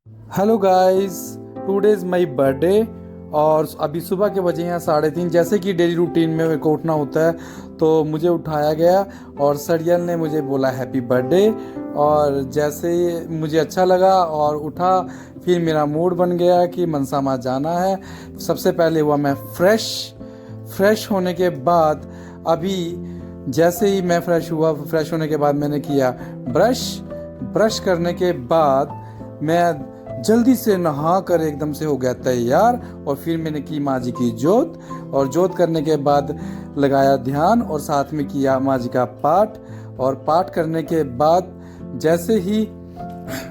Hello guys, today is my birthday. और अभी सुबह के बजे हैं 3:30। जैसे कि डेली रूटीन में मेरे को उठना होता है, तो मुझे उठाया गया और सरियल ने मुझे बोला हैप्पी बर्थडे। और जैसे ही मुझे अच्छा लगा और उठा, फिर मेरा मूड बन गया कि मनसामा जाना है। सबसे पहले हुआ मैं फ्रेश होने के बाद, अभी जैसे ही मैं फ्रेश होने के बाद मैंने किया ब्रश करने के बाद मैं जल्दी से नहा कर एकदम से हो गया तैयार। और फिर मैंने की माँ जी की जोत, और जोत करने के बाद लगाया ध्यान और साथ में किया माँ जी का पाठ। और पाठ करने के बाद जैसे ही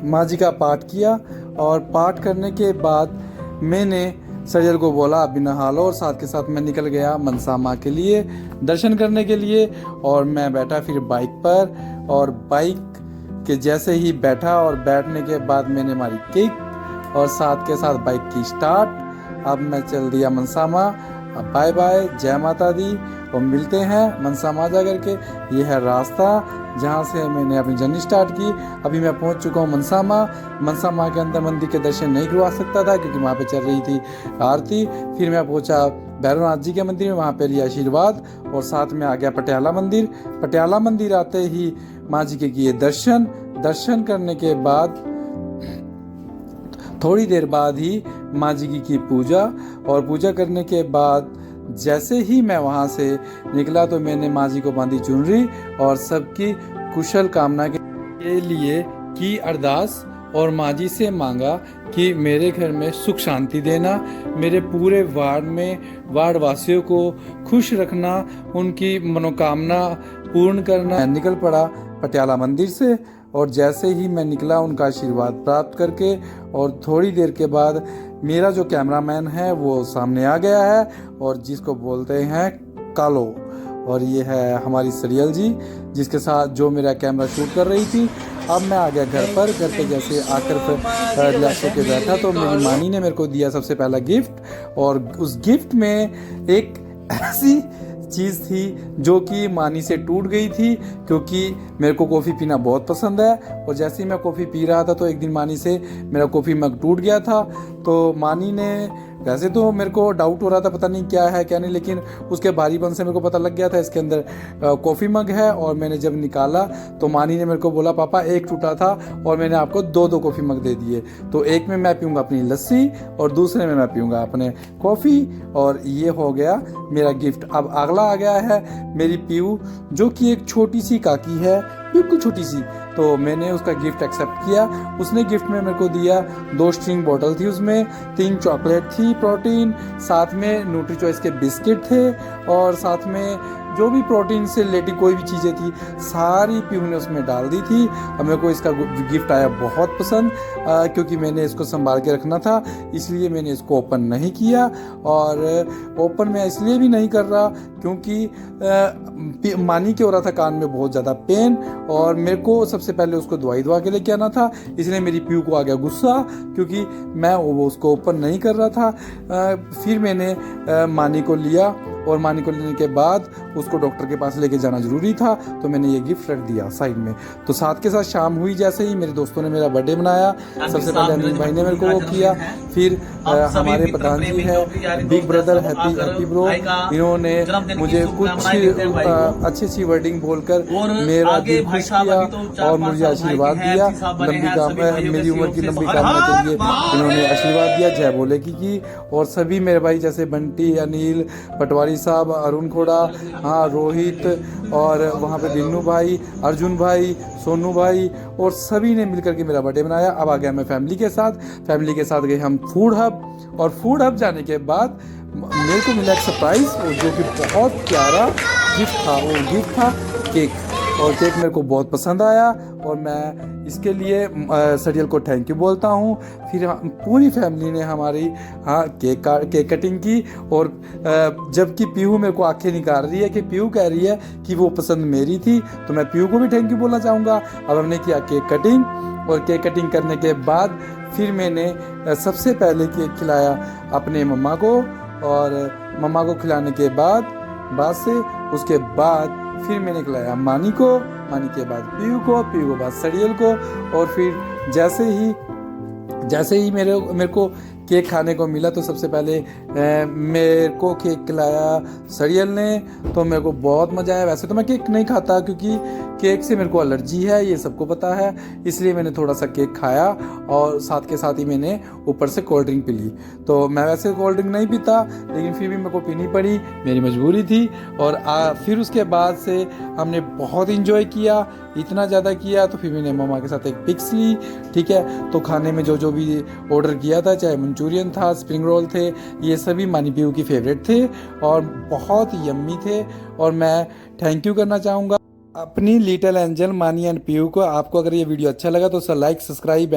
माँ जी का पाठ किया, और पाठ करने के बाद मैंने सजल को बोला अभी नहा लो, और साथ के साथ मैं निकल गया मनसा माँ के लिए दर्शन करने के लिए। और मैं बैठा फिर बाइक पर, और बाइक के जैसे ही बैठा और बैठने के बाद मैंने मारी किक, और साथ के साथ बाइक की स्टार्ट। अब मैं चल दिया मनसामा। अब बाय बाय, जय माता दी, और मिलते हैं मनसामा जा करके। ये है रास्ता जहाँ से मैंने अपनी जर्नी स्टार्ट की। अभी मैं पहुँच चुका हूँ मनसामा के अंदर मंदिर के दर्शन नहीं करवा सकता था क्योंकि वहाँ पे चल रही थी आरती। फिर मैं पहुँचा भैरवनाथ जी के मंदिर में, वहाँ पे लिया आशीर्वाद, और साथ में आ गया पटियाला मंदिर आते ही माँ जी के किए दर्शन करने के बाद थोड़ी देर बाद ही माँ जी की पूजा। और पूजा करने के बाद जैसे ही मैं वहाँ से निकला, तो मैंने माँ जी को बांधी चुनरी और सबकी कुशल कामना के लिए की अरदास, और माँ जी से मांगा कि मेरे घर में सुख शांति देना, मेरे पूरे वार्ड वासियों को खुश रखना, उनकी मनोकामना पूर्ण करना। मैं निकल पड़ा पटियाला मंदिर से, और जैसे ही मैं निकला उनका आशीर्वाद प्राप्त करके, और थोड़ी देर के बाद मेरा जो कैमरामैन है वो सामने आ गया है, और जिसको बोलते हैं कालो। और ये है हमारी सरियल जी, जिसके साथ जो मेरा कैमरा शूट कर रही थी। अब मैं आ गया घर पे जैसे आकर रिलैक्स होकर बैठा, तो मेरी मानी ने मेरे को दिया सबसे पहला गिफ्ट। और उस गिफ्ट में एक ऐसी चीज़ थी जो कि मानी से टूट गई थी, क्योंकि मेरे को कॉफ़ी पीना बहुत पसंद है। और जैसे ही मैं कॉफ़ी पी रहा था, तो एक दिन मानी से मेरा कॉफ़ी मग टूट गया था। तो मानी ने, वैसे तो मेरे को डाउट हो रहा था पता नहीं क्या है क्या नहीं, लेकिन उसके भारीपन से मेरे को पता लग गया था इसके अंदर कॉफ़ी मग है। और मैंने जब निकाला तो मानी ने मेरे को बोला पापा एक टूटा था और मैंने आपको दो कॉफ़ी मग दे दिए, तो एक में मैं पीऊँगा अपनी लस्सी और दूसरे में मैं पीऊँगा अपने कॉफ़ी। और ये हो गया मेरा गिफ्ट। अब अगला आ गया है मेरी पीयू, जो कि एक छोटी सी काकी है, बिल्कुल छोटी सी। तो मैंने उसका गिफ्ट एक्सेप्ट किया। उसने गिफ्ट में मेरे को दिया 2 स्ट्रिंग बॉटल थी, उसमें 3 चॉकलेट थी प्रोटीन, साथ में न्यूट्री चॉइस के बिस्किट थे, और साथ में जो भी प्रोटीन से रिलेटेड कोई भी चीज़ें थी सारी पीयू ने उसमें डाल दी थी। अब मेरे को इसका गिफ्ट आया बहुत पसंद, क्योंकि मैंने इसको संभाल के रखना था, इसलिए मैंने इसको ओपन नहीं किया। और ओपन मैं इसलिए भी नहीं कर रहा क्योंकि मानी के हो रहा था कान में बहुत ज़्यादा पेन, और मेरे को सबसे पहले उसको दवाई दवा के लेके आना था, इसलिए मेरी पीयू को आ गया गुस्सा क्योंकि मैं वो उसको ओपन नहीं कर रहा था। फिर मैंने मानी को लिया, और मानी को लेने के बाद उसको डॉक्टर के पास लेके जाना जरूरी था, तो मैंने ये गिफ्ट रख दिया साइड में। तो साथ के साथ शाम हुई, जैसे ही मेरे दोस्तों ने मेरा बर्थडे मनाया, सबसे पहले अनिल भाई ने मेरे को वो किया, फिर हमारे प्रधान जी है बिग ब्रदर हैप्पी ब्रो, इन्होंने मुझे कुछ अच्छी सी वर्डिंग बोलकर मेरा दिल खुश किया और मुझे आशीर्वाद दिया। मेरी उम्र की लंबी कामना के लिए इन्होंने आशीर्वाद दिया, जय बोले की। और सभी मेरे भाई जैसे बंटी, अनिल, पटवारी साहब, अरुण खोड़ा, हाँ रोहित, और वहाँ पे बिन्नू भाई, अर्जुन भाई, सोनू भाई, और सभी ने मिलकर के मेरा बर्थडे मनाया। अब आ गया मैं फैमिली के साथ गए हम फूड हब, और फूड हब जाने के बाद मेरे को मिला एक सरप्राइज, जो कि बहुत प्यारा गिफ्ट था। वो गिफ्ट था केक, और केक मेरे को बहुत पसंद आया, और मैं इसके लिए सरियल को थैंक यू बोलता हूँ। फिर पूरी फैमिली ने हमारी केक कटिंग की, और जबकि पीहू मेरे को आंखें निकाल रही है कि पीहू कह रही है कि वो पसंद मेरी थी, तो मैं पीहू को भी थैंक यू बोलना चाहूँगा। अब हमने किया केक कटिंग, और केक कटिंग करने के बाद फिर मैंने सबसे पहले केक खिलाया अपने मम्मा को, और मम्मा को खिलाने के बाद से उसके बाद फिर मैंने खिलाया मानी के बाद पीयू को बाद सरियल को। और फिर जैसे ही जैसे ही मेरे को केक खाने को मिला तो सबसे पहले मेरे को केक खिलाया सरियल ने, तो मेरे को बहुत मज़ा आया। वैसे तो मैं केक नहीं खाता क्योंकि केक से मेरे को एलर्जी है, ये सबको पता है, इसलिए मैंने थोड़ा सा केक खाया और साथ के साथ ही मैंने ऊपर से कोल्ड ड्रिंक पी ली। तो मैं वैसे कोल्ड ड्रिंक नहीं पीता, लेकिन फिर भी मेरे को पीनी पड़ी, मेरी मजबूरी थी। और फिर उसके बाद से हमने बहुत इंजॉय किया, इतना ज़्यादा किया तो फिर मैंने मम्मा के साथ एक पिक्स ली। ठीक है, तो खाने में जो जो भी ऑर्डर किया था, चाहे मंचूरियन था, स्प्रिंग रोल थे, ये सभी मानी पीयू की फेवरेट थे और बहुत यम्मी थे। और मैं थैंक यू करना चाहूँगा अपनी लिटिल एंजल मानी एंड पीयू को। आपको अगर ये वीडियो अच्छा लगा तो लाइक सब्सक्राइब